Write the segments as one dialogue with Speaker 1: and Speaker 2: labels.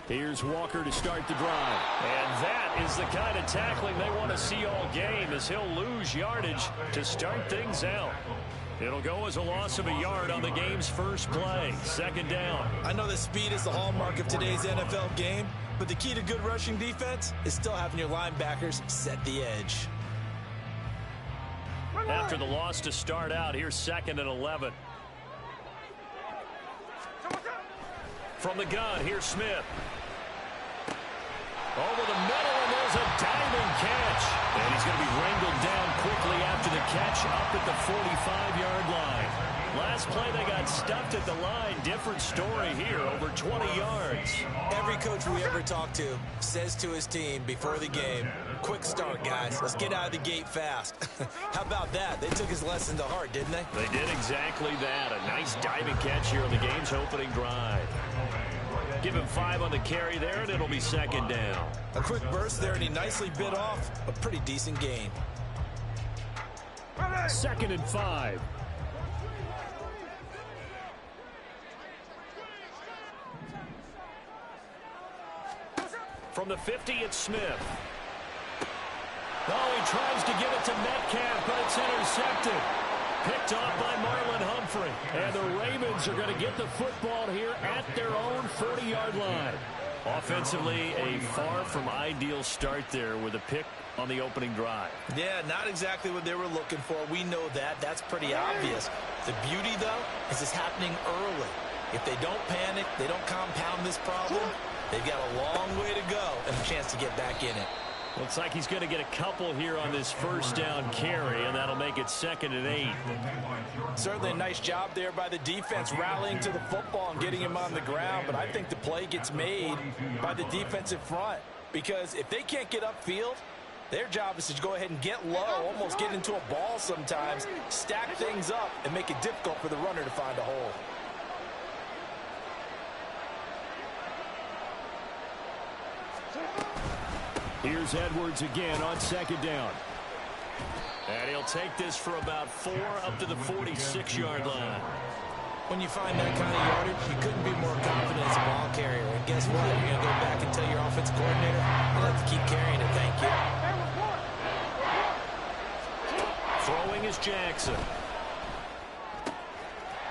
Speaker 1: Here's Walker to start the drive. And that is the kind of tackling they want to see all game, as he'll lose yardage to start things out. It'll go as a loss of a yard on the game's first play. Second down.
Speaker 2: I know that speed is the hallmark of today's NFL game, but the key to good rushing defense is still having your linebackers set the edge.
Speaker 1: After the loss to start out, here's 2nd and 11. From the gun, here's Smith. Over the middle, and there's a diving catch. And he's going to be wrangled down quickly after the catch up at the 45-yard line. Last play, they got stuffed at the line. Different story here, over 20 yards.
Speaker 2: Every coach we ever talk to says to his team before the game, quick start, guys. Let's get out of the gate fast. How about that? They took his lesson to heart, didn't they?
Speaker 1: They did exactly that. A nice diving catch here on the game's opening drive. Give him 5 on the carry there, and it'll be 2nd down.
Speaker 2: A quick burst there, and he nicely bit off a pretty decent gain.
Speaker 1: 2nd and 5. From the 50, it's Smith. Oh, he tries to give it to Metcalf, but it's intercepted. Picked off by Marlon Humphrey. And the Ravens are going to get the football here at their own 40-yard line. Offensively, a far from ideal start there with a pick on the opening drive.
Speaker 2: Yeah, not exactly what they were looking for. We know that. That's pretty obvious. The beauty, though, is it's happening early. If they don't panic, they don't compound this problem, they've got a long way to go and a chance to get back in it.
Speaker 1: Looks like he's going to get a couple here on this first down carry, and that'll make it 2nd and 8.
Speaker 2: Certainly a nice job there by the defense rallying to the football and getting him on the ground, but I think the play gets made by the defensive front, because if they can't get upfield, their job is to go ahead and get low, almost get into a ball sometimes, stack things up, and make it difficult for the runner to find a hole.
Speaker 1: Here's Edwards again on 2nd down. And he'll take this for about 4 up to the 46-yard line.
Speaker 2: When you find that kind of yardage, you couldn't be more confident as a ball carrier. And guess what? You're going to go back and tell your offensive coordinator, I'd like to keep carrying it, thank you.
Speaker 1: Throwing is Jackson.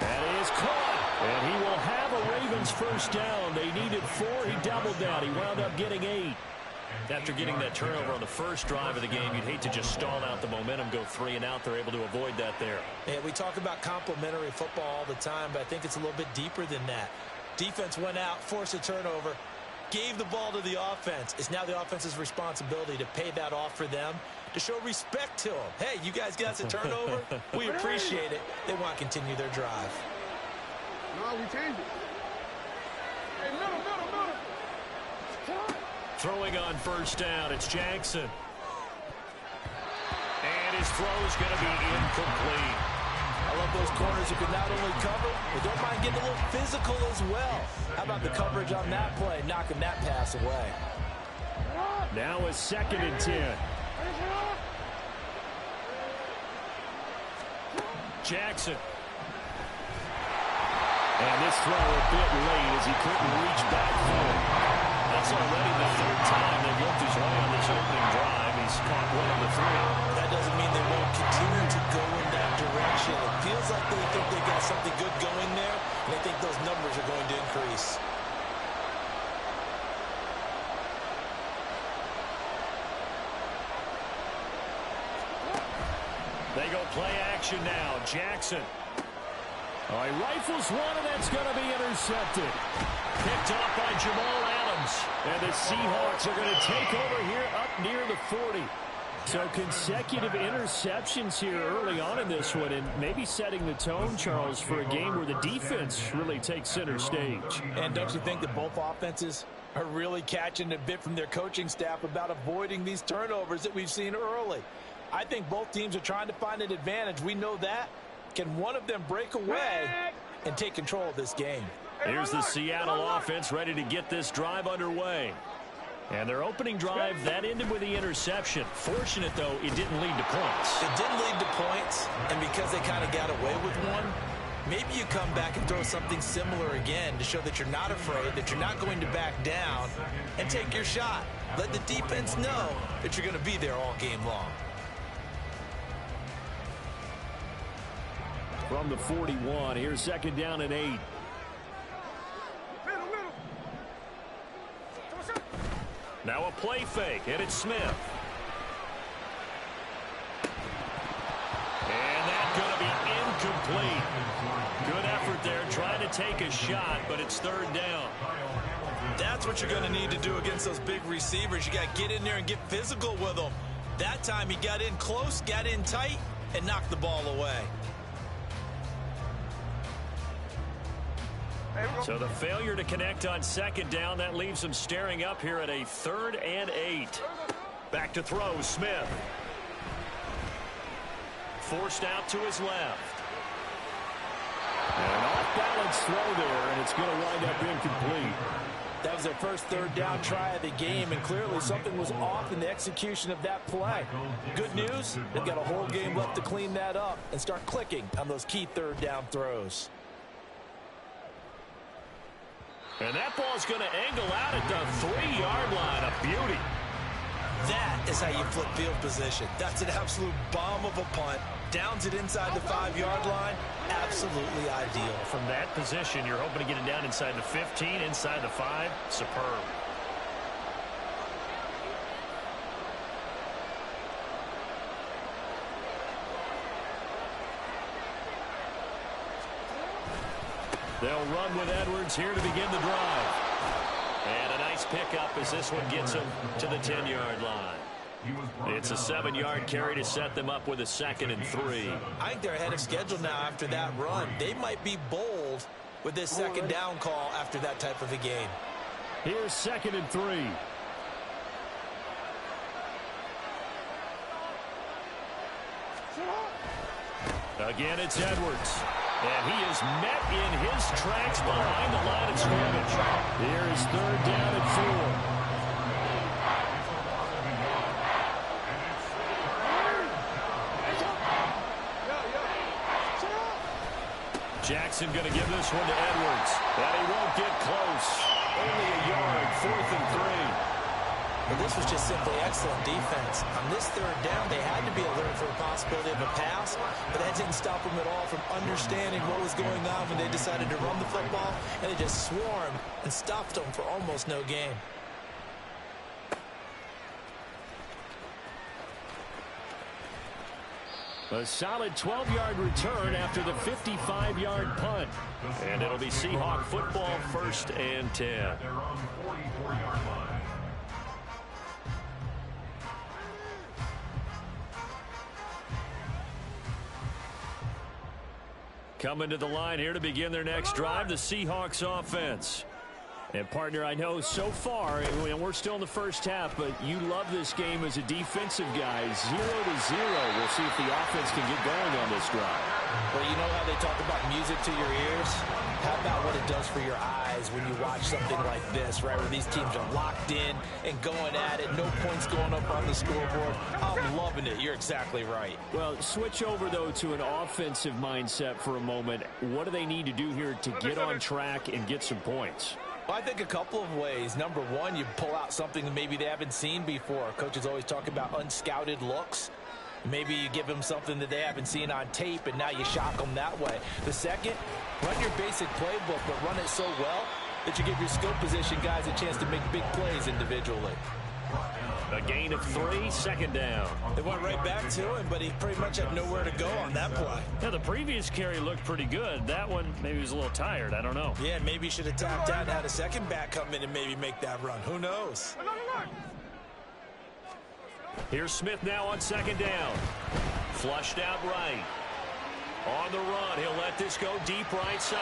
Speaker 1: That is caught. And he will have a Ravens first down. They needed 4. He doubled that. He wound up getting 8. After getting that turnover on the first drive of the game, you'd hate to just stall out the momentum, go 3 and out. They're able to avoid that there.
Speaker 2: Yeah, we talk about complementary football all the time, but I think it's a little bit deeper than that. Defense went out, forced a turnover, gave the ball to the offense. It's now the offense's responsibility to pay that off for them, to show respect to them. Hey, you guys got us a turnover? We appreciate it. They want to continue their drive.
Speaker 3: No, we changed it. Hey, middle.
Speaker 1: Throwing on first down, it's Jackson. And his throw is going to be incomplete.
Speaker 2: I love those corners who can not only cover, but don't mind getting a little physical as well. How about the coverage on that play, knocking that pass away?
Speaker 1: Now a 2nd and 10. Jackson. And this throw a bit late as he couldn't reach back for it. That's already the 3rd time they've looked his way on this opening drive. He's caught 1 of the 3.
Speaker 2: That doesn't mean they won't continue to go in that direction. It feels like they think they got something good going there, and they think those numbers are going to increase.
Speaker 1: They go play action now. Jackson. Oh, he rifles one, and that's going to be intercepted. Picked off by Jamal Adams. And the Seahawks are going to take over here up near the 40. So consecutive interceptions here early on in this one, and maybe setting the tone, Charles, for a game where the defense really takes center stage.
Speaker 2: And don't you think that both offenses are really catching a bit from their coaching staff about avoiding these turnovers that we've seen early? I think both teams are trying to find an advantage. We know that. Can one of them break away and take control of this game?
Speaker 1: Here's the Seattle offense ready to get this drive underway. And their opening drive, that ended with the interception. Fortunate, though, it didn't lead to points.
Speaker 2: It didn't lead to points, and because they kind of got away with one, maybe you come back and throw something similar again to show that you're not afraid, that you're not going to back down, and take your shot. Let the defense know that you're going to be there all game long.
Speaker 1: From the 41, here's second down and 8. Now a play fake, and it's Smith. And that's going to be incomplete. Good effort there, trying to take a shot, but it's third down.
Speaker 2: That's what you're going to need to do against those big receivers. You got to get in there and get physical with them. That time he got in close, got in tight, and knocked the ball away.
Speaker 1: So the failure to connect on second down, that leaves them staring up here at a 3rd and 8. Back to throw, Smith. Forced out to his left. And an off-balance throw there, and it's going to wind up incomplete.
Speaker 2: That was their first third down try of the game, and clearly something was off in the execution of that play. Good news, they've got a whole game left to clean that up and start clicking on those key third down throws.
Speaker 1: And that ball's going to angle out at the 3-yard line. A beauty.
Speaker 2: That is how you flip field position. That's an absolute bomb of a punt. Downs it inside the 5-yard line. Absolutely ideal.
Speaker 1: From that position, you're hoping to get it down inside the 15, inside the 5. Superb. They'll run with Edwards here to begin the drive. And a nice pickup as this one gets him to the 10-yard line. It's a 7-yard carry to set them up with a 2nd and 3.
Speaker 2: I think they're ahead of schedule now after that run. They might be bold with this second down call after that type of a game.
Speaker 1: Here's 2nd and 3. Again, it's Edwards. And he is met in his tracks behind the line of scrimmage. Here is 3rd down and 4. Jackson going to give this one to Edwards. And he won't get close. Only a yard, 4th and 3.
Speaker 2: But this was just simply excellent defense. On this third down, they had to be alert for the possibility of a pass, but that didn't stop them at all from understanding what was going on when they decided to run the football, and they just swarmed and stopped them for almost no gain.
Speaker 1: A solid 12-yard return after the 55-yard punt. And it'll be Seahawk football, 1st and 10. Coming to the line here to begin their next drive, the Seahawks offense. And, partner, I know so far, and we're still in the first half, but you love this game as a defensive guy. 0-0. We'll see if the offense can get going on this drive.
Speaker 2: Well, you know how they talk about music to your ears? How about what it does for your eyes when you watch something like this, right, where these teams are locked in and going at it, no points going up on the scoreboard? I'm loving it. You're exactly right.
Speaker 1: Well, switch over, though, to an offensive mindset for a moment. What do they need to do here to get on track and get some points?
Speaker 2: Well, I think a couple of ways. Number one, you pull out something that maybe they haven't seen before. Coaches always talk about unscouted looks. Maybe you give them something that they haven't seen on tape, and now you shock them that way. The second, run your basic playbook, but run it so well that you give your skill position guys a chance to make big plays individually.
Speaker 1: A gain of 3, 2nd down.
Speaker 2: They went right back to him, but he pretty much had nowhere to go on that play.
Speaker 1: Yeah, the previous carry looked pretty good. That one, maybe he was a little tired. I don't know.
Speaker 2: Yeah, maybe he should have tapped out and had a second back come in and maybe make that run. Who knows?
Speaker 1: Here's Smith now on 2nd down. Flushed out right. On the run, he'll let this go deep right side.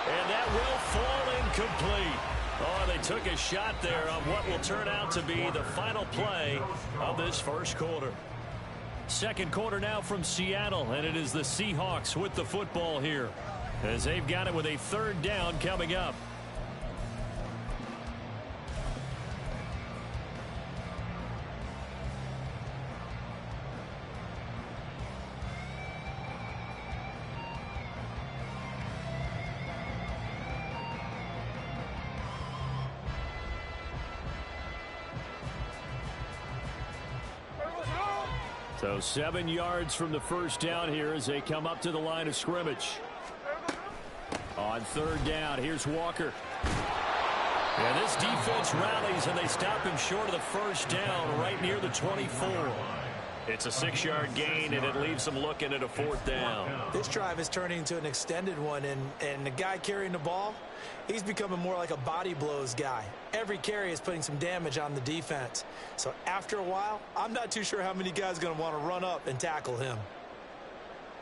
Speaker 1: And that will fall incomplete. Oh, they took a shot there on what will turn out to be the final play of this first quarter. Second quarter now from Seattle, and it is the Seahawks with the football here, as they've got it with a 3rd down coming up. So 7 yards from the first down here as they come up to the line of scrimmage. On third down, here's Walker. And this defense rallies, and they stop him short of the first down right near the 24. It's a 6-yard gain, and it leaves them looking at a fourth down.
Speaker 2: This drive is turning into an extended one, and the guy carrying the ball, he's becoming more like a body blows guy. Every carry is putting some damage on the defense. So after a while, I'm not too sure how many guys are going to want to run up and tackle him.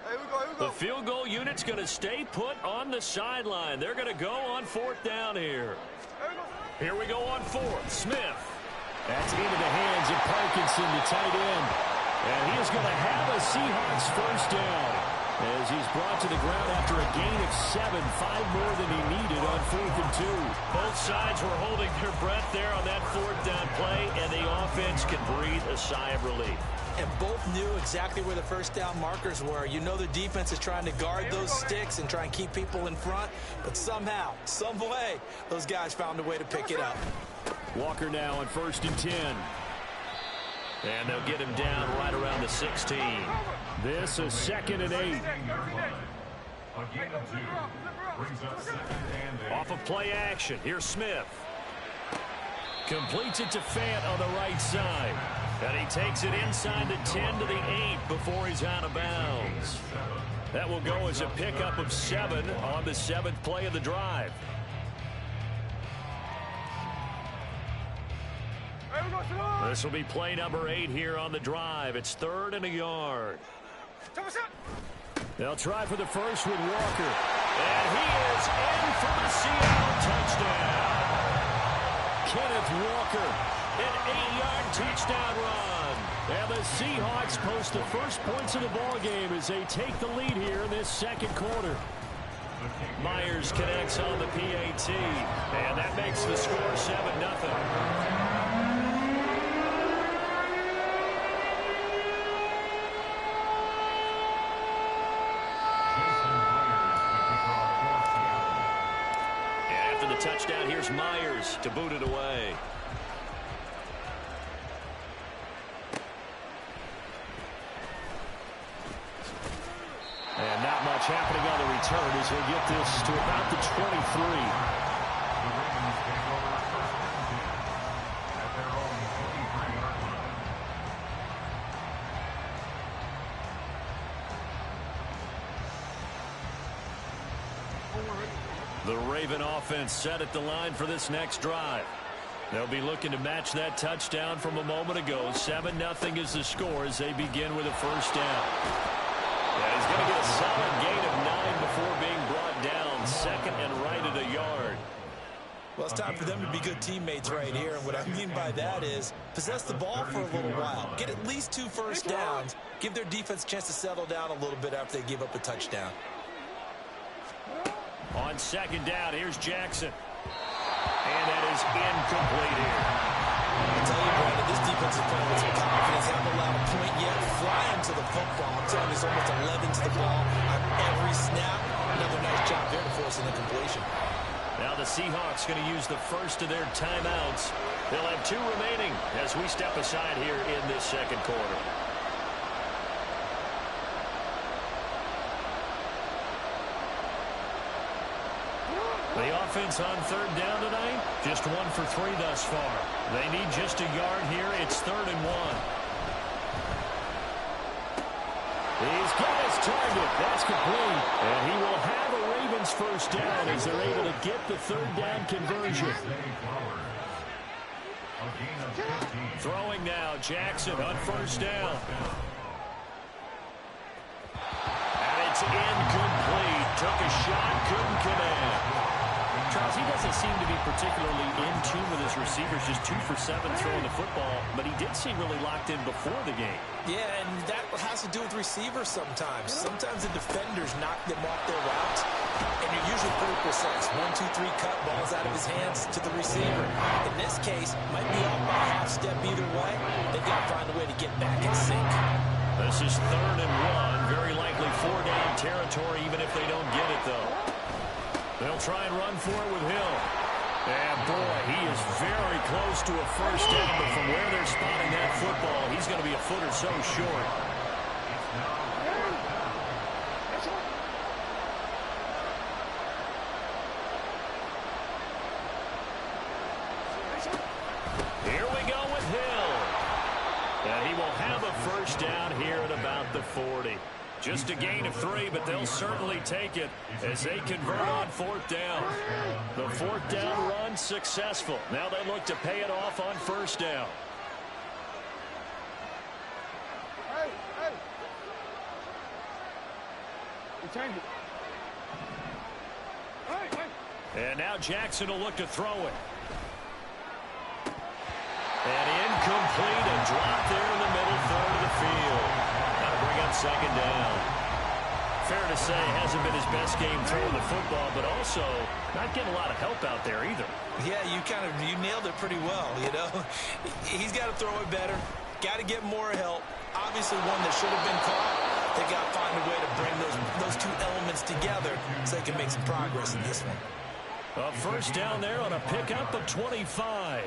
Speaker 3: Here we go.
Speaker 1: The field goal unit's going to stay put on the sideline. They're going to go on fourth down here. Here we go on fourth. Smith. That's into the hands of Parkinson, the tight end. And he is going to have a Seahawks first down as he's brought to the ground after a gain of 7, 5 more than he needed on 4th and 2. Both sides were holding their breath there on that fourth down play, and the offense can breathe a sigh of relief.
Speaker 2: And both knew exactly where the first down markers were. You know the defense is trying to guard those sticks and try and keep people in front, but somehow, some way, those guys found a way to pick it up.
Speaker 1: Walker now on 1st and 10. And they'll get him down right around the 16. This is 2nd and 8. Off of play action. Here's Smith. Completes it to Fant on the right side. And he takes it inside the 10 to the 8 before he's out of bounds. That will go as a pickup of 7 on the 7th play of the drive. This will be play number 8 here on the drive. It's 3rd and a yard. They'll try for the first with Walker. And he is in for the Seattle touchdown. Kenneth Walker, an 8-yard touchdown run. And the Seahawks post the first points of the ball game as they take the lead here in this second quarter. Myers connects on the PAT, and that makes the score 7-0. Touchdown, here's Myers to boot it away. And not much happening on the return as he'll get this to about the 23. The Raven offense set at the line for this next drive. They'll be looking to match that touchdown from a moment ago. 7-0 is the score as they begin with a first down. And he's going to get a solid gain of 9 before being brought down. 2nd and right at a yard.
Speaker 2: Well, it's time for them to be good teammates right here. And what I mean by that is possess the ball for a little while. Get at least 2 first downs. Give their defense a chance to settle down a little bit after they give up a touchdown.
Speaker 1: On 2nd down, here's Jackson. And that is incomplete here.
Speaker 2: I tell you, Brandon, this defense is playing with some confidence. They haven't allowed a point yet. Flying to the football. I'm telling you, it's almost 11 to the ball on every snap. Another nice job there to force an incompletion.
Speaker 1: Now the Seahawks going to use the first of their timeouts. They'll have 2 remaining as we step aside here in this second quarter. The offense on 3rd down tonight, just 1 for 3 thus far. They need just a yard here. It's 3rd and 1. He's got his target. That's complete. And he will have a Ravens first down as they're able to get the 3rd down conversion. Throwing now, Jackson on first down. And it's incomplete. Took a shot, couldn't connect. Charles, he doesn't seem to be particularly in tune with his receivers, just 2 for 7 throwing the football, but he did seem really locked in before the game.
Speaker 2: Yeah, and that has to do with receivers sometimes. Sometimes the defenders knock them off their routes, and they're usually pretty precise. 1, 2, 3 cut, balls out of his hands to the receiver. In this case, might be off by a half step either way. They've got to find a way to get back in sync.
Speaker 1: This is 3rd and 1, very likely 4-down territory, even if they don't get it, though. They'll try and run for it with Hill. And, boy, he is very close to a first down, but from where they're spotting that football, he's going to be a foot or so short. Here we go with Hill. And he will have a first down here at about the 40. Just a gain of 3, but they'll certainly take it as they convert on 4th down. The 4th down run successful. Now they look to pay it off on 1st down.
Speaker 3: Change it.
Speaker 1: And now Jackson will look to throw it. And incomplete, a drop there in the middle third of the field. That'll bring up 2nd down. Fair to say, hasn't been his best game throwing the football, but also not getting a lot of help out there either.
Speaker 2: Yeah, you nailed it pretty well, you know. He's got to throw it better. Got to get more help. Obviously one that should have been caught. They got to find a way to bring those two elements together so they can make some progress in this one.
Speaker 1: A first down there on a pickup of 25.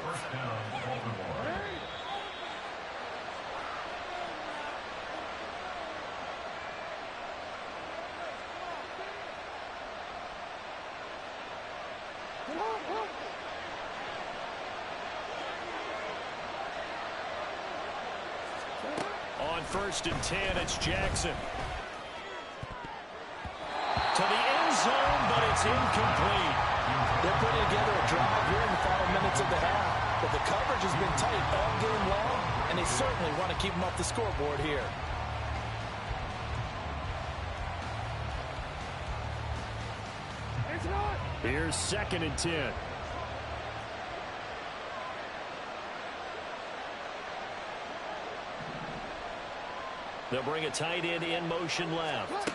Speaker 1: On 1st and 10, it's Jackson. To the end zone, but it's incomplete.
Speaker 2: They're putting together a drive here in the final minutes of the half. But the coverage has been tight all game long, and they certainly want to keep them off the scoreboard here.
Speaker 1: Here's 2nd and 10. They'll bring a tight end in motion left.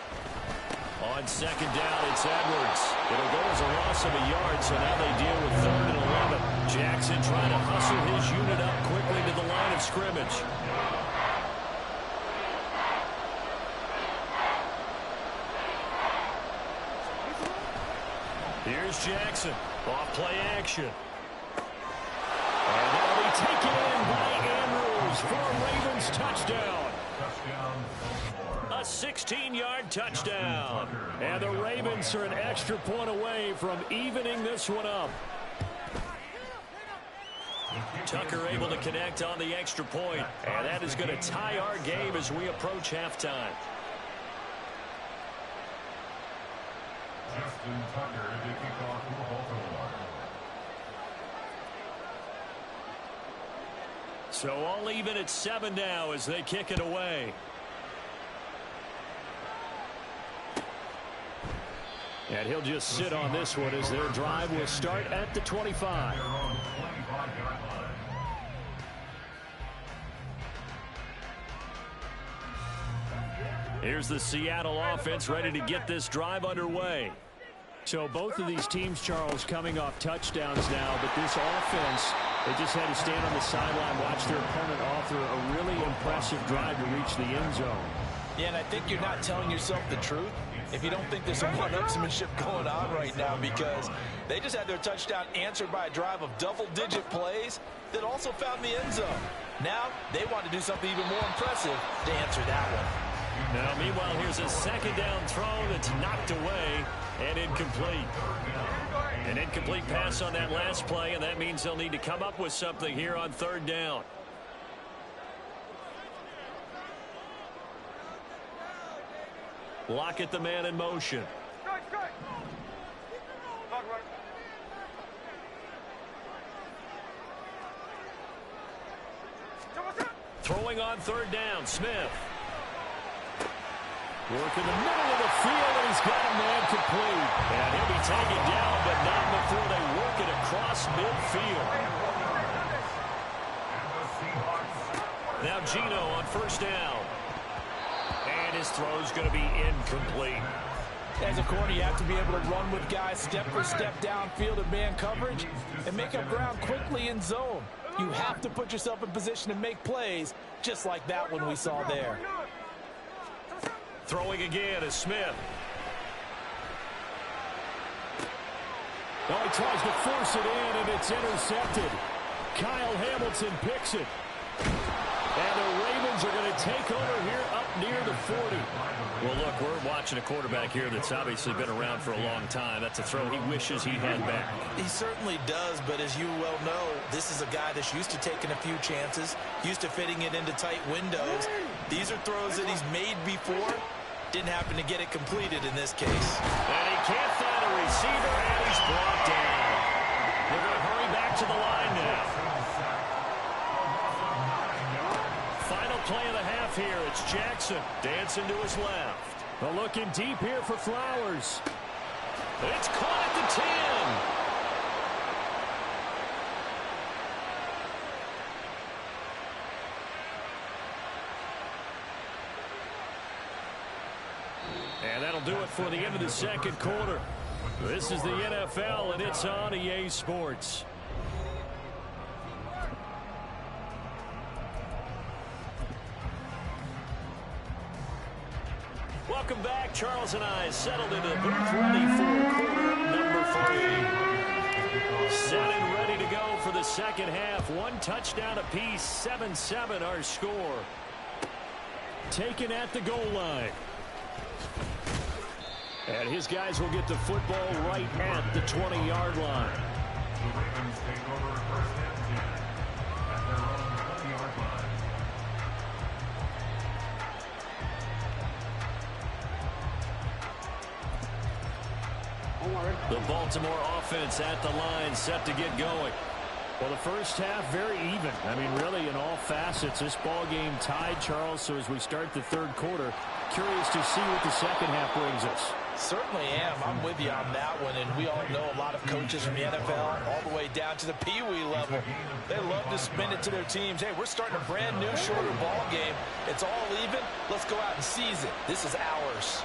Speaker 1: On 2nd down, it's Edwards. It'll go as a loss of a yard, so now they deal with 3rd and 11. Jackson trying to hustle his unit up quickly to the line of scrimmage. Here's Jackson. Off play action. And that'll be taken in by Andrews for a Ravens touchdown. A 16-yard touchdown. And the Ravens are an extra point away from evening this one up. Tucker able to connect on the extra point. And that is going to tie our game as we approach halftime.
Speaker 4: Justin Tucker to kick off for Baltimore.
Speaker 1: So all even at 7 now as they kick it away. And he'll just sit on this one as their drive will start at the 25. Here's the Seattle offense ready to get this drive underway. So both of these teams, Charles, coming off touchdowns now, but this offense, they just had to stand on the sideline, watch their opponent author a really impressive drive to reach the end zone.
Speaker 2: Yeah, and I think you're not telling yourself the truth if you don't think there's some one-upsmanship going on right now, because they just had their touchdown answered by a drive of double-digit plays that also found the end zone. Now they want to do something even more impressive to answer that one.
Speaker 1: Now, meanwhile, here's a 2nd down throw that's knocked away and incomplete. An incomplete pass on that last play, and that means they'll need to come up with something here on 3rd down. Lockett, the man in motion. Throwing on 3rd down, Smith. Work in the middle of the field, and he's got a man complete. And he'll be taken down, but not before they work it across midfield. Now Geno on 1st down. And his throw's going to be incomplete.
Speaker 2: As a corner, you have to be able to run with guys step for step downfield in man coverage and make up ground quickly in zone. You have to put yourself in position to make plays, just like that one we saw there.
Speaker 1: Throwing again is Smith. Oh, he tries to force it in, and it's intercepted. Kyle Hamilton picks it. And the Ravens are going to take over here up near the 40. Well, look, we're watching a quarterback here that's obviously been around for a long time. That's a throw he wishes he had back.
Speaker 2: He certainly does, but as you well know, this is a guy that's used to taking a few chances, used to fitting it into tight windows. These are throws that he's made before. Didn't happen to get it completed in this case.
Speaker 1: And he can't find a receiver, and he's brought down. They're going to hurry back to the line now. Final play of the half here. It's Jackson dancing to his left. But looking deep here for Flowers. It's caught at the 10. And that'll do it for the end of the second quarter. This is the NFL, and it's on EA Sports. Welcome back. Charles and I settled into the booth ready for quarter number 3. Set and ready to go for the second half. One touchdown apiece, 7-7 our score. Taken at the goal line. And his guys will get the football right at the 20-yard line.
Speaker 4: The Ravens take over first and 10 at their own 20-yard line.
Speaker 1: The Baltimore offense at the line, set to get going. Well, the first half, very even. I mean, really, in all facets, this ball game tied, Charles. So as we start the third quarter, curious to see what the second half brings us.
Speaker 2: Certainly am. I'm with you on that one, and we all know a lot of coaches from the NFL all the way down to the Pee Wee level. They love to spin it to their teams. Hey, we're starting a brand new, shorter ball game. It's all even. Let's go out and seize it. This is ours.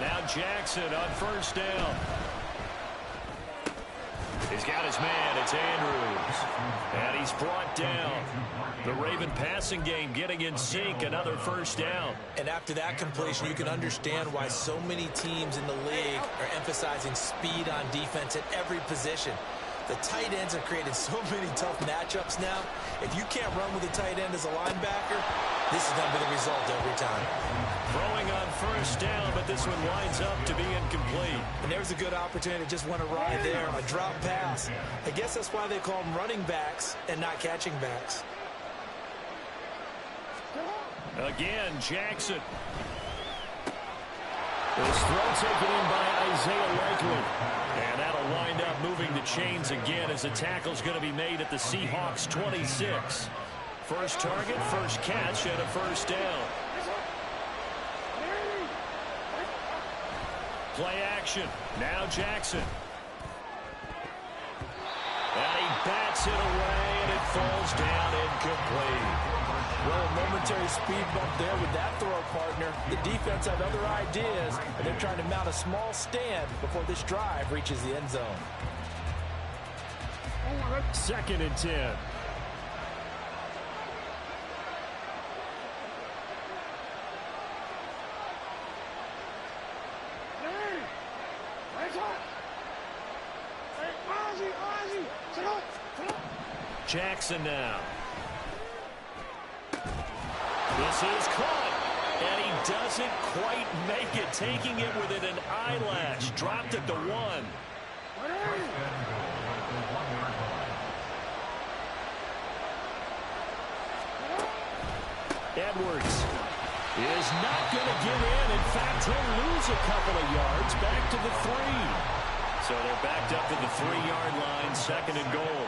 Speaker 1: Now Jackson on first down. He's got his man. It's Andrews. And he's brought down. The Raven passing game getting in sync. Another first down.
Speaker 2: And after that completion, you can understand why so many teams in the league are emphasizing speed on defense at every position. The tight ends have created so many tough matchups now. If you can't run with a tight end as a linebacker, this is going to be the result every time.
Speaker 1: Throwing on first down, but this one winds up to be incomplete.
Speaker 2: And there's a good opportunity to just want to ride there, a drop pass. I guess that's why they call them running backs and not catching backs.
Speaker 1: Again, Jackson. This throw taken in by Isaiah Likely. And that'll wind up moving the chains again as the tackle's going to be made at the Seahawks 26. First target, first catch, and a first down. Play action. Now Jackson. And he bats it away, and it falls down incomplete.
Speaker 2: Well, a momentary speed bump there with that throw, partner. The defense had other ideas, and they're trying to mount a small stand before this drive reaches the end zone.
Speaker 1: Second and 10. Jackson now. This is caught, and he doesn't quite make it, taking it within an eyelash. Dropped it to 1. Edwards is not going to give in. In fact, he'll lose a couple of yards back to the 3. So they're backed up to the 3-yard line, second and goal.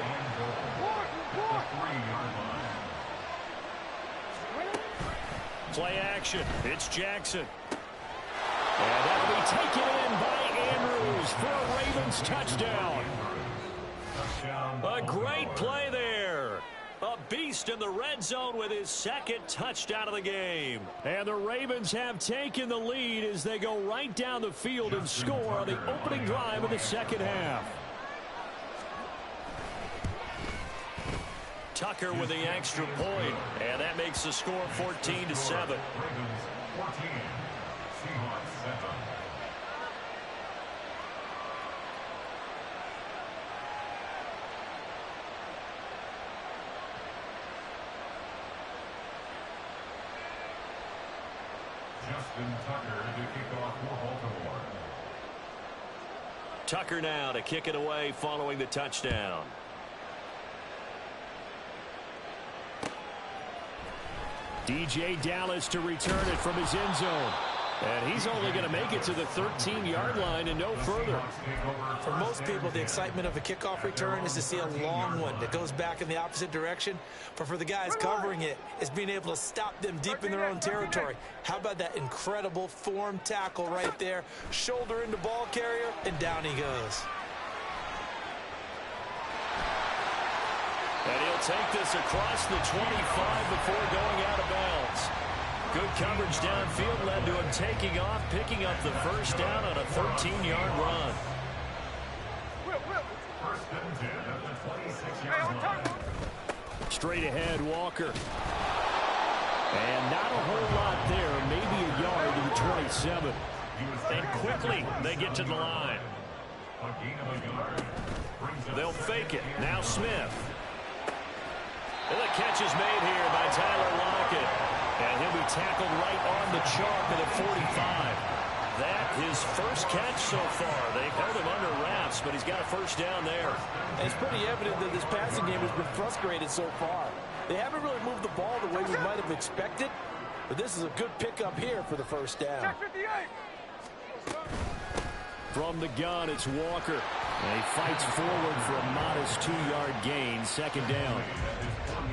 Speaker 1: Play action. It's Jackson. And that'll be taken in by Andrews for a Ravens touchdown. A great play there. A beast in the red zone with his second touchdown of the game. And the Ravens have taken the lead as they go right down the field and score on the opening drive of the second half. Tucker with the extra point, and that makes the score 14-7.
Speaker 4: Ravens 14, Seahawks 7. Preston Tucker to kick off for Baltimore.
Speaker 1: Tucker now to kick it away following the touchdown. DJ Dallas to return it from his end zone. And he's only going to make it to the 13-yard line and no further.
Speaker 2: For most people, the excitement of a kickoff return is to see a long one that goes back in the opposite direction. But for the guys covering it, it's being able to stop them deep in their own territory. How about that incredible form tackle right there? Shoulder into ball carrier, and down he goes.
Speaker 1: And he'll take this across the 25 before going out of bounds. Good coverage downfield led to him taking off, picking up the first down on a 13-yard run.
Speaker 4: First and 10 at the 26-yard line.
Speaker 1: Straight ahead, Walker. And not a whole lot there, maybe a yard to the 27. And quickly they get to the line.
Speaker 4: A gain of a yard.
Speaker 1: They'll fake it. Now Smith. And the catch is made here by Tyler Lockett. And he'll be tackled right on the chalk at the 45. That his first catch so far. They've held him under wraps, but he's got a first down there.
Speaker 2: And it's pretty evident that this passing game has been frustrated so far. They haven't really moved the ball the way we might have expected, but this is a good pickup here for the first down.
Speaker 1: From the gun, it's Walker. And he fights forward for a modest 2-yard gain, second down.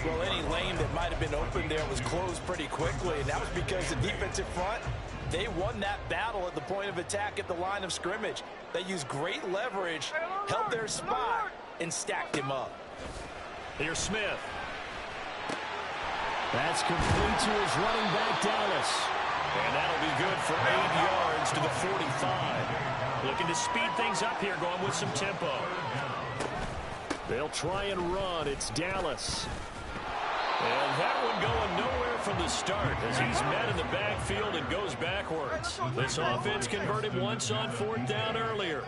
Speaker 2: Well, any lane that might have been open there was closed pretty quickly, and that was because the defensive front, they won that battle at the point of attack at the line of scrimmage. They used great leverage, held their spot, and stacked him up.
Speaker 1: Here's Smith. That's complete to his running back, Dallas. And that'll be good for 8 yards to the 45. Looking to speed things up here, going with some tempo. They'll try and run. It's Dallas. And that one going nowhere from the start as he's met in the backfield and goes backwards. This offense converted once on 4th down earlier.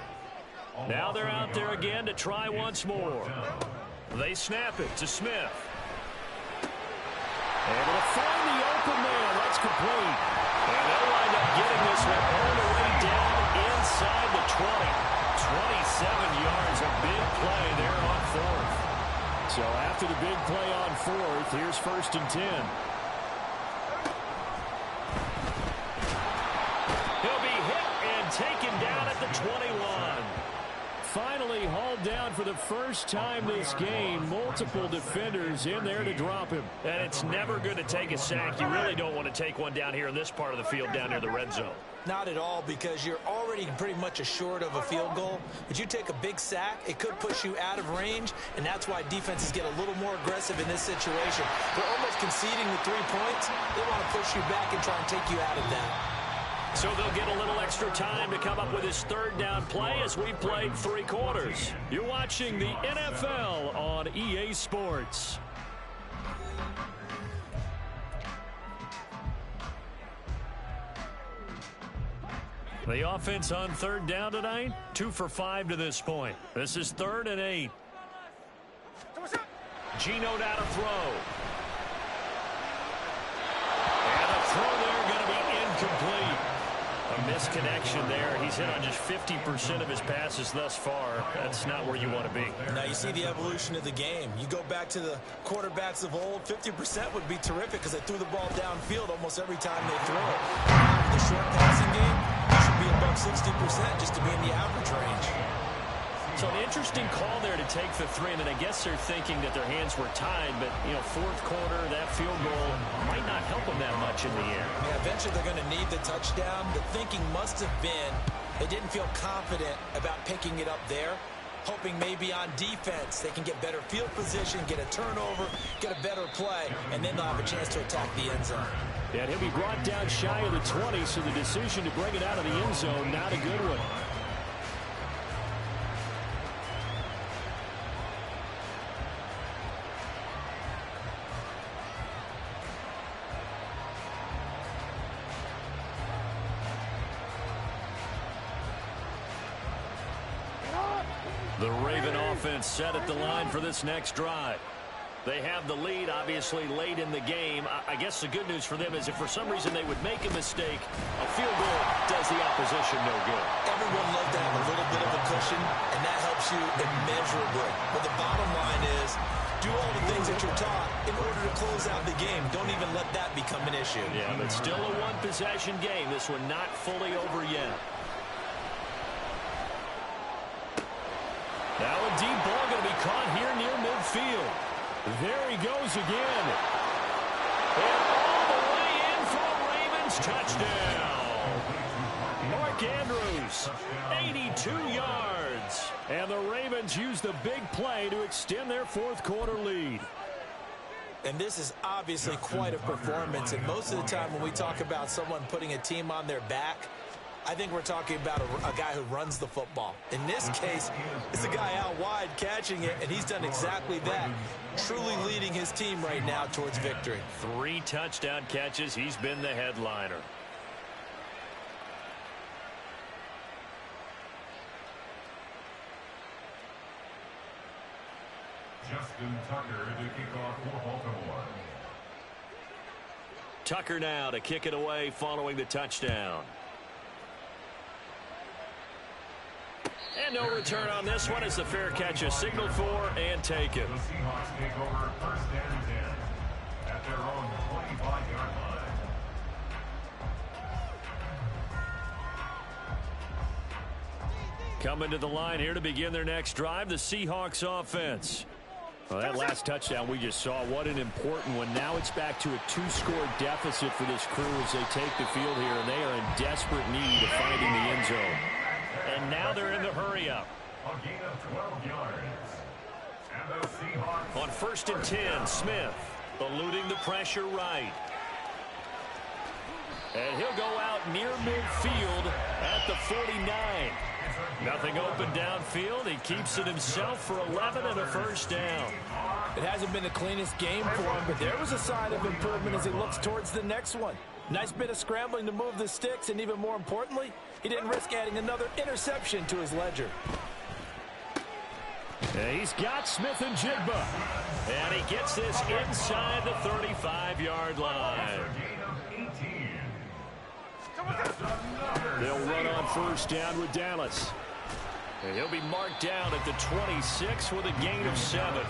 Speaker 1: Now they're out there again to try once more. They snap it to Smith. Able to find the open man. That's complete. And they'll wind up getting this one all the way down inside the 20. 27 yards, a big play there on 4th. So after the big play on 4th, here's 1st and 10. He'll be hit and taken down at the 21. Finally hauled down for the first time this game. Multiple defenders in there to drop him. And it's never good to take a sack. You really don't want to take one down here in this part of the field down near the red zone.
Speaker 2: Not at all, because you're already pretty much assured of a field goal. But you take a big sack, it could push you out of range, and that's why defenses get a little more aggressive in this situation. They're almost conceding the 3 points. They want to push you back and try and take you out of that.
Speaker 1: So they'll get a little extra time to come up with his 3rd down play as we played 3 quarters. You're watching the NFL on EA Sports. The offense on 3rd down tonight, 2 for 5 to this point. This is 3rd and 8. Geno now to throw. And the throw there going to be incomplete. A misconnection there. He's hit on just 50% of his passes thus far. That's not where you want to be.
Speaker 2: Now you see the evolution of the game. You go back to the quarterbacks of old, 50% would be terrific because they threw the ball downfield almost every time they throw it. Now, the short passing game, you should be above 60% just to be in the average range.
Speaker 1: So an interesting call there to take the 3, and then I guess they're thinking that their hands were tied, but, you know, 4th quarter, that field goal might not help them that much in the air.
Speaker 2: Yeah, eventually they're going to need the touchdown. The thinking must have been they didn't feel confident about picking it up there, hoping maybe on defense they can get better field position, get a turnover, get a better play, and then they'll have a chance to attack the end zone.
Speaker 1: And he'll be brought down shy of the 20, so the decision to bring it out of the end zone, not a good one. The Raven offense set at the line for this next drive. They have the lead, obviously, late in the game. I guess the good news for them is if for some reason they would make a mistake, a field goal does the opposition no good.
Speaker 2: Everyone loves to have a little bit of a cushion, and that helps you immeasurably. But the bottom line is, do all the things that you're taught in order to close out the game. Don't even let that become an issue.
Speaker 1: Yeah, but still a one-possession game. This one not fully over yet. Now a deep ball going to be caught here near midfield. There he goes again. And all the way in for a Ravens touchdown. Mark Andrews, 82 yards. And the Ravens use the big play to extend their fourth quarter lead.
Speaker 2: And this is obviously quite a performance. And most of the time when we talk about someone putting a team on their back, I think we're talking about a guy who runs the football. In this case, it's a guy out wide catching it, and he's done exactly that, truly leading his team right now towards victory.
Speaker 1: 3 touchdown catches. He's been the headliner.
Speaker 4: Justin Tucker to kick off for Baltimore.
Speaker 1: Tucker now to kick it away following the touchdown. And no return on this one as the fair catch is signaled for and taken.
Speaker 4: The Seahawks take over first and 10 at their own 25-yard line.
Speaker 1: Coming to the line here to begin their next drive, the Seahawks offense. Well, that last touchdown we just saw, what an important one. Now it's back to a 2-score deficit for this crew as they take the field here, and they are in desperate need of finding the end zone. And now they're in the hurry-up.
Speaker 4: A gain of 12 yards. And the Seahawks
Speaker 1: On 1st and 10, Smith eluding the pressure right. And he'll go out near midfield at the 49. Nothing open downfield. He keeps it himself for 11 and a first down.
Speaker 2: It hasn't been the cleanest game for him, but there was a sign of improvement as he looks towards the next one. Nice bit of scrambling to move the sticks, and even more importantly, he didn't risk adding another interception to his ledger.
Speaker 1: And he's got Smith and Jigba. And he gets this inside the 35-yard line. They'll run on first down with Dallas. And he'll be marked down at the 26 with a gain of 7.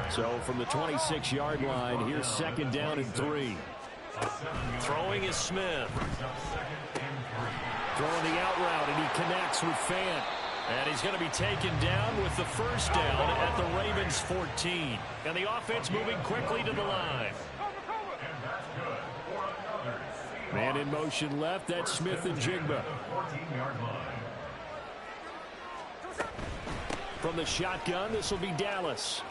Speaker 1: So from the 26-yard line, here's 2nd down and 3. Throwing is Smith. Throwing the out route, and he connects with Fant. And he's going to be taken down with the first down at the Ravens 14. And the offense moving quickly to the line. Man in motion left, that's Smith and Jigba. From the shotgun, this will be Dallas.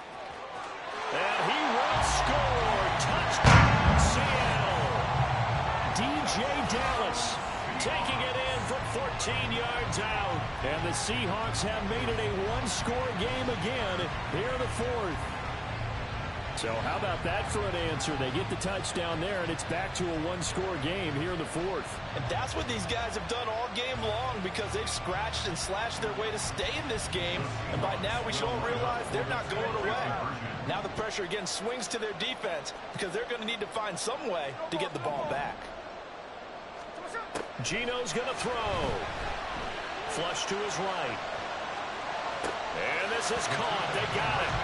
Speaker 1: And he will score. Touchdown, Seattle. DJ Dallas taking it in from 14 yards out. And the Seahawks have made it a 1-score game again here in the 4th. So how about that for an answer? They get the touchdown there, and it's back to a 1-score game here in the 4th.
Speaker 2: And that's what these guys have done all game long, because they've scratched and slashed their way to stay in this game. And by now we should all realize they're not going away. Now the pressure again swings to their defense, because they're going to need to find some way to get the ball back.
Speaker 1: Geno's going to throw. Flush to his right. And this is caught. They got it.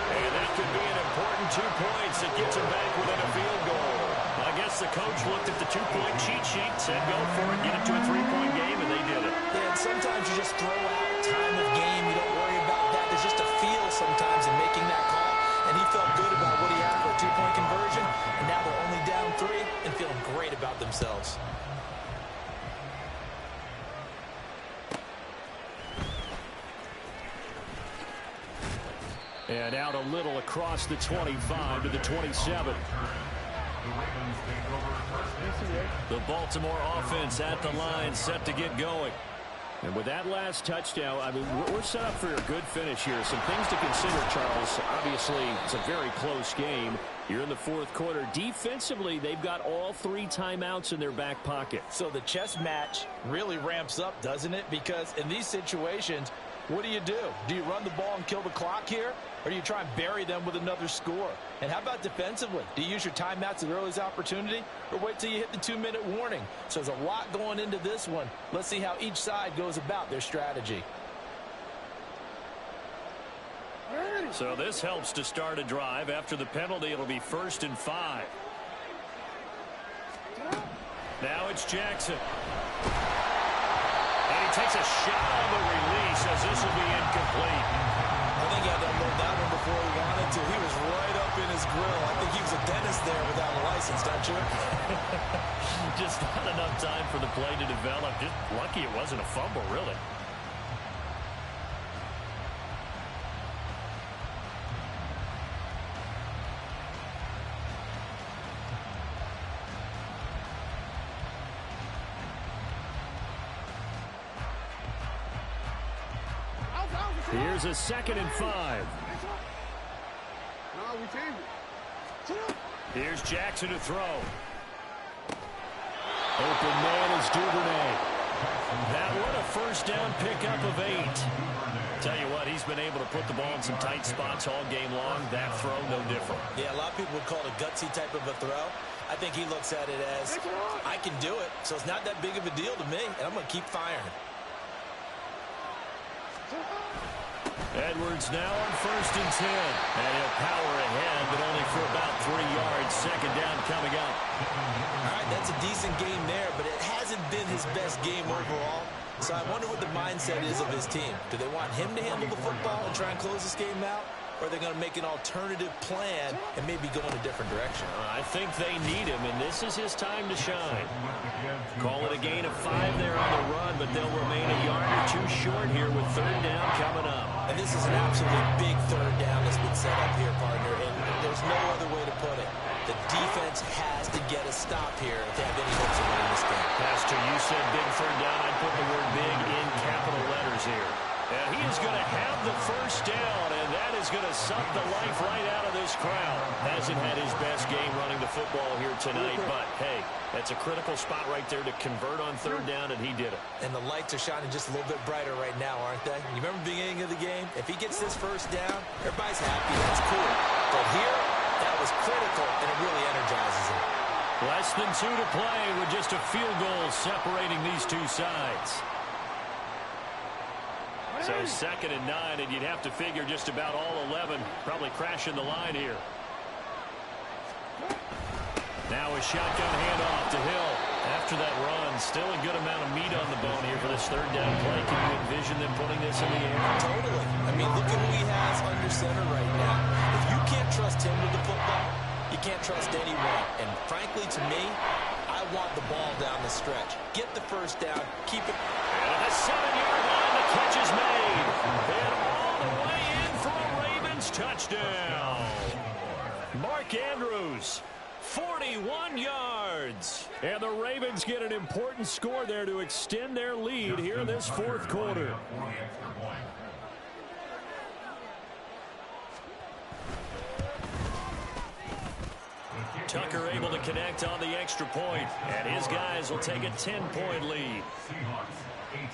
Speaker 1: And that could be an important 2 points that gets him back within a field goal. I guess the coach looked at the 2-point cheat sheet, said go for it, get it to a 3-point game, and they did it.
Speaker 2: Yeah, and sometimes you just throw out time of game. You don't worry about that. There's just a feel sometimes in making that call. And he felt good about what he had for a 2-point conversion. And now they're only down 3 and feeling great about themselves.
Speaker 1: And out a little across the 25 to the 27. The Baltimore offense at the line, set to get going. And with that last touchdown, I mean, we're set up for a good finish here. Some things to consider, Charles. Obviously, it's a very close game. You're in the 4th quarter. Defensively, they've got all 3 timeouts in their back pocket.
Speaker 2: So the chess match really ramps up, doesn't it? Because in these situations, what do? Do you run the ball and kill the clock here? or do you try and bury them with another score? And how about defensively? Do you use your timeouts at the earliest opportunity, or wait till you hit the 2-minute warning? So there's a lot going into this one. Let's see how each side goes about their strategy.
Speaker 1: So this helps to start a drive. After the penalty, it'll be 1st and 5. Now it's Jackson. And he takes a shot on the release as this will be incomplete.
Speaker 2: I think he had to unload that one before he wanted to. He was right up in his grill. I think he was a dentist there without a license, don't you?
Speaker 1: Just not enough time for the play to develop. Just lucky it wasn't a fumble, really. Here's a 2nd and 5.
Speaker 3: No, we changed it.
Speaker 1: Here's Jackson to throw. Open man is Duvernay. That one a 1st down pickup of 8. Tell you what, he's been able to put the ball in some tight spots all game long. That throw, no different.
Speaker 2: Yeah, a lot of people would call it a gutsy type of a throw. I think he looks at it as, I can do it, so it's not that big of a deal to me, and I'm going to keep firing.
Speaker 1: Edwards now on 1st and 10. And he'll power ahead, but only for about 3 yards. 2nd down coming up.
Speaker 2: All right, that's a decent game there, but it hasn't been his best game overall. So I wonder what the mindset is of his team. Do they want him to handle the football and try and close this game out? Or are they going to make an alternative plan and maybe go in a different direction?
Speaker 1: I think they need him, and this is his time to shine. Call it a gain of 5 there on the run, but they'll remain a yard or 2 short here with 3rd down coming up.
Speaker 2: And this is an absolutely big 3rd down that's been set up here, partner, and there's no other way to put it. The defense has to get a stop here if they have any hopes of winning this game.
Speaker 1: Pastor, you said big 3rd down. I put the word big in capital letters here. And he is going to have the 1st down, and that is going to suck the life right out of this crowd. Hasn't had his best game running the football here tonight, but, hey, that's a critical spot right there to convert on 3rd down, and he did it.
Speaker 2: And the lights are shining just a little bit brighter right now, aren't they? You remember the beginning of the game? If he gets this 1st down, everybody's happy. That's cool. But here, that was critical, and it really energizes him.
Speaker 1: Less than 2 to play with just a field goal separating these two sides. So 2nd and 9, and you'd have to figure just about all 11 probably crashing the line here. Now a shotgun handoff to Hill. After that run, still a good amount of meat on the bone here for this 3rd down play. Can you envision them putting this in the air?
Speaker 2: Totally. I mean, look at who he has under center right now. If you can't trust him with the football, you can't trust anyone. And frankly, to me, I want the ball down the stretch. Get the 1st down, keep it.
Speaker 1: And the 7-yard line, the catch is made. And all the way in for a Ravens touchdown. Mark Andrews, 41 yards. And the Ravens get an important score there to extend their lead here in this 4th quarter. Tucker able to connect on the extra point, and his guys will take a 10-point lead.
Speaker 4: Seahawks 18.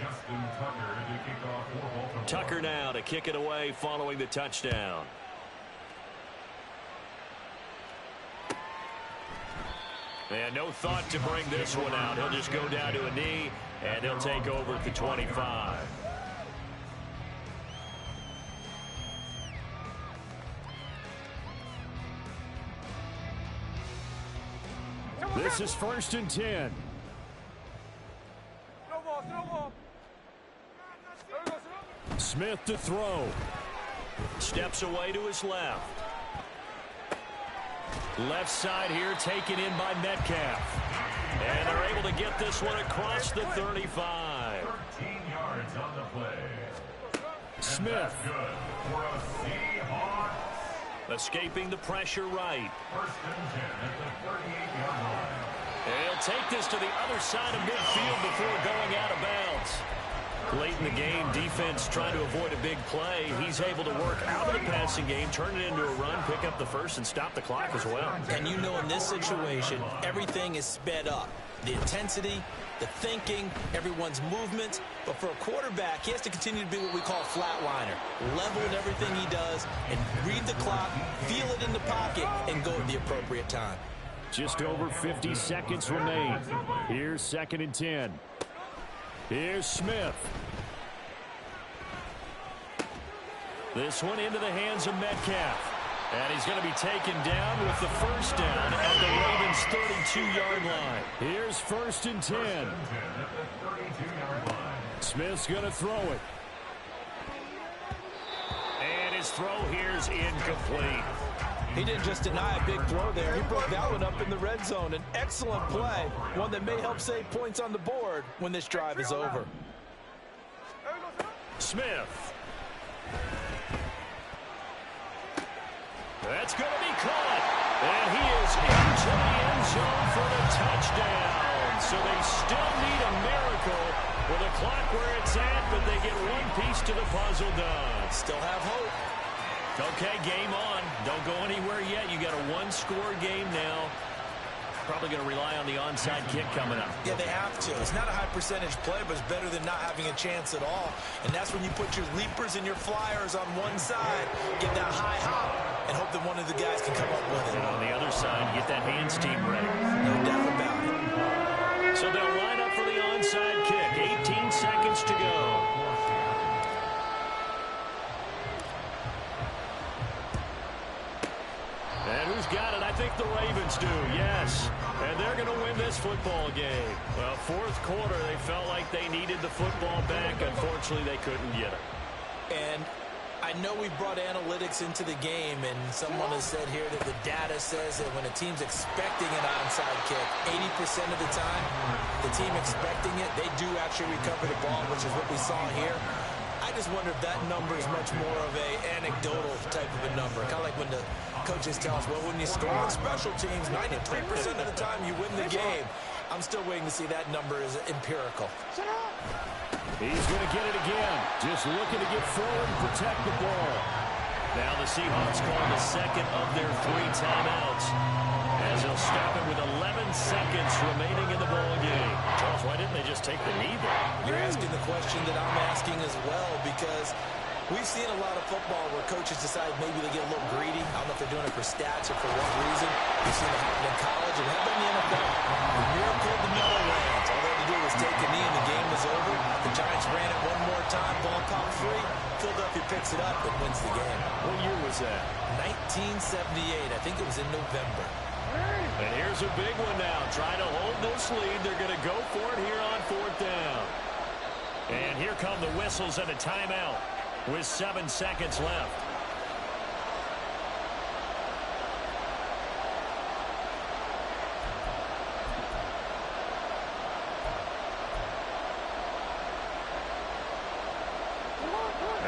Speaker 4: Justin Tucker to kick off for Baltimore.
Speaker 1: Tucker now to kick it away following the touchdown. And no thought to bring this one out. He'll just go down to a knee, and he'll take over at the 25. This is 1st and 10. Smith to throw. Steps away to his left. Left side here taken in by Metcalf. And they're able to get this one across the 35.
Speaker 4: 13 yards on the play.
Speaker 1: Smith.
Speaker 4: Good for a Seahawks.
Speaker 1: Escaping the pressure right.
Speaker 4: 1st and 10 at the 38-yard line.
Speaker 1: And he'll take this to the other side of midfield before going out of bounds. Late in the game, defense trying to avoid a big play. He's able to work out of the passing game, turn it into a run, pick up the first, and stop the clock as well.
Speaker 2: And you know in this situation, everything is sped up. The intensity, the thinking, everyone's movement. But for a quarterback, he has to continue to be what we call a flatliner. Level in everything he does and read the clock, feel it in the pocket, and go at the appropriate time.
Speaker 1: Just over 50 seconds remain. Here's 2nd and 10. Here's Smith. This one into the hands of Metcalf. And he's going to be taken down with the first down at the Ravens' 32-yard line. Here's 1st and 10. Smith's going to throw it. And his throw here's incomplete.
Speaker 2: He didn't just deny a big throw there. He broke that one up in the red zone. An excellent play, one that may help save points on the board when this drive is over.
Speaker 1: Smith. That's going to be caught. And he is into the end zone for the touchdown. So they still need a miracle with the clock where it's at, but they get one piece to the puzzle done.
Speaker 2: Still have hope.
Speaker 1: Okay, game on. Don't go anywhere yet. You got a one-score game now. Probably going to rely on the onside kick coming up.
Speaker 2: Yeah, they have to. It's not a high-percentage play, but it's better than not having a chance at all. And that's when you put your leapers and your flyers on one side, get that high hop, and hope that one of the guys can come up with it.
Speaker 1: And on the other side, get that hands team ready.
Speaker 2: No doubt about it.
Speaker 1: So they'll line up for the onside kick. 18 seconds to go. And who's got it? I think the Ravens do, yes. And they're going to win this football game. Well, 4th quarter, they felt like they needed the football back. Unfortunately, they couldn't get it.
Speaker 2: And I know we've brought analytics into the game, and someone has said here that the data says that when a team's expecting an onside kick, 80% of the time, the team expecting it, they do actually recover the ball, which is what we saw here. I just wonder if that number is much more of a anecdotal type of a number. Kind of like when the coaches tell us, well, when you score on special teams, 93% of the time you win the game. I'm still waiting to see that number is empirical.
Speaker 1: He's going to get it again. Just looking to get forward and protect the ball. Now the Seahawks call the second of their 3 timeouts, as they'll stop it with 11 seconds remaining in the ball game. Charles, why didn't they just take the knee there?
Speaker 2: You're asking the question that I'm asking as well, because we've seen a lot of football where coaches decide maybe they get a little greedy. I don't know if they're doing it for stats or for what reason. We've seen it happen in college and happen in the NFL. The miracle of the Meadowlands. All they had to do was take a knee and the game was over. The Giants ran it one more time, ball caught free. Philadelphia picks it up and wins the game.
Speaker 1: What year was that?
Speaker 2: 1978. I think it was in November.
Speaker 1: And here's a big one now. Trying to hold this lead. They're going to go for it here on 4th down. And here come the whistles and a timeout with 7 seconds left.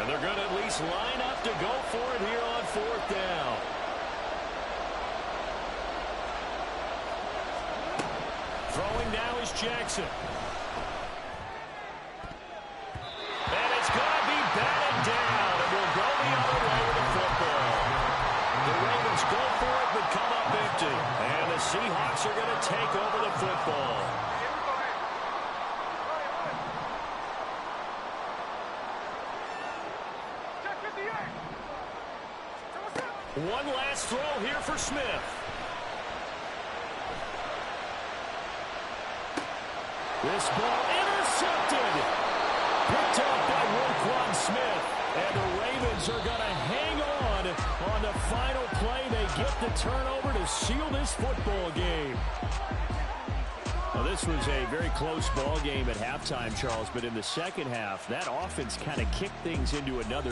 Speaker 1: And they're going to at least line up to go for it here on 4th down. Throwing now is Jackson. And it's going to be batted down, and we'll go the other way with the football. The Ravens go for it, but come up empty. And the Seahawks are going to take over the football. One last throw here for Smith. This ball intercepted. Picked up by Roquan Smith. And the Ravens are going to hang on the final play. They get the turnover to seal this football game. Well, this was a very close ball game at halftime, Charles, but in the second half, that offense kind of kicked things into another